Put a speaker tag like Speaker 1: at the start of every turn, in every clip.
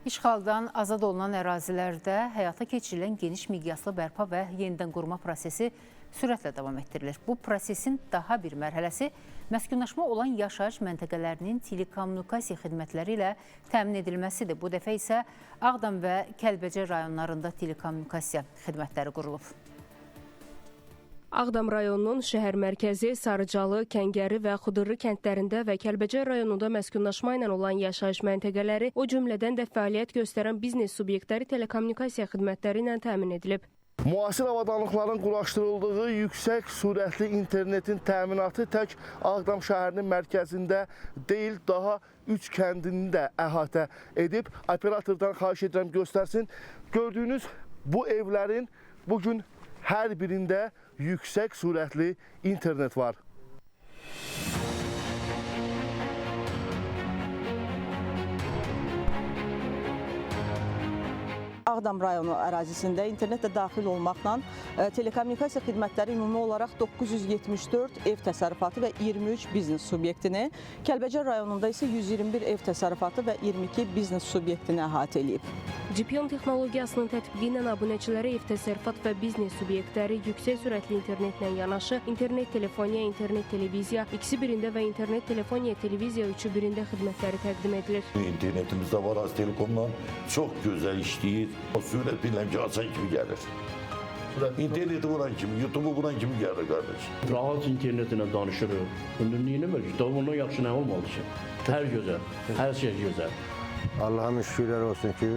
Speaker 1: İşğaldan azad olunan ərazilərdə həyata keçirilən geniş miqyaslı bərpa və yenidən qurma prosesi sürətlə davam etdirilir. Bu prosesin daha bir mərhələsi məskunlaşma olan yaşayış məntəqələrinin telekommunikasiya xidmətləri ilə təmin edilməsidir. Bu dəfə isə Ağdam və Kəlbəcər rayonlarında telekommunikasiya xidmətləri qurulub.
Speaker 2: Ağdam rayonunun şəhər mərkəzi, Sarıcalı, Kəngəri və Xudurlu kəndlərində və Kəlbəcər rayonunda məskunlaşma ilə olan yaşayış məntəqələri, o cümlədən də fəaliyyət göstərən biznes subyektləri telekommunikasiya xidmətləri ilə təmin edilib.
Speaker 3: Müasir avadanlıqların quraşdırıldığı yüksək sürətli internetin təminatı tək Ağdam şəhərinin mərkəzində deyil, daha 3 kəndini də əhatə edib. Operatordan xahiş edirəm göstərsin. Gördüyünüz bu evlərin bugün hər birində yüksək sürətli internet var.
Speaker 4: Ağdam rayonu ərazisində internetlə daxil olmaqla telekommunikasiya xidmətləri ümumi olaraq 974 ev təsərrüfatı və 23 biznes subyektini, Kəlbəcər rayonunda isə 121 ev təsərrüfatı və 22 biznes subyektini əhatə edib.
Speaker 2: GPON texnologiyasının tətbiqi ilə abunəçilərə ev təsərrüfat və biznes subyektləri yüksək sürətli internetlə yanaşı, internet telefoniya, internet televiziya, ikisi birində və internet telefoniya, televiziya üçü birində xidmətləri təqdim edilir.
Speaker 5: İnternetimiz də var, Aztelekomla çox gözəl işləyir. O sürət bilirəm ki, asan kimi gəlir. İnterneti vuran kimi, YouTube'u vuran kimi gəlir qardaş.
Speaker 6: Rahat internetlə danışırıq. Bunun neyinə bundan yaxşı nə olmalı ki? Hər gözəl, hər şey gözəl.
Speaker 7: Allah'ın şükürler olsun ki,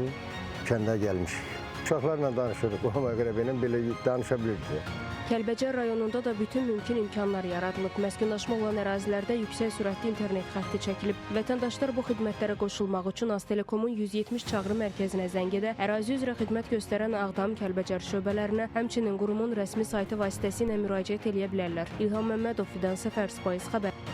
Speaker 7: kəndə gəlmişik. Uşaqlarla danışırıq, ona görə benim belə danışabiliriz.
Speaker 2: Kəlbəcər rayonunda da bütün mümkün imkanlar yaradılıb. Məskunlaşma olan ərazilərdə yüksək sürətli internet xətti çəkilib. Vətəndaşlar bu xidmətlərə qoşulmaq üçün Aztelekomun 170 çağrı mərkəzinə zəng edə, ərazi üzrə xidmət göstərən Ağdam, Kəlbəcər şöbələrinə, həmçinin qurumun rəsmi saytı vasitəsilə müraciət edə bilərlər. İlham Məmmədov, Fidan Səfər, Spice xəbər.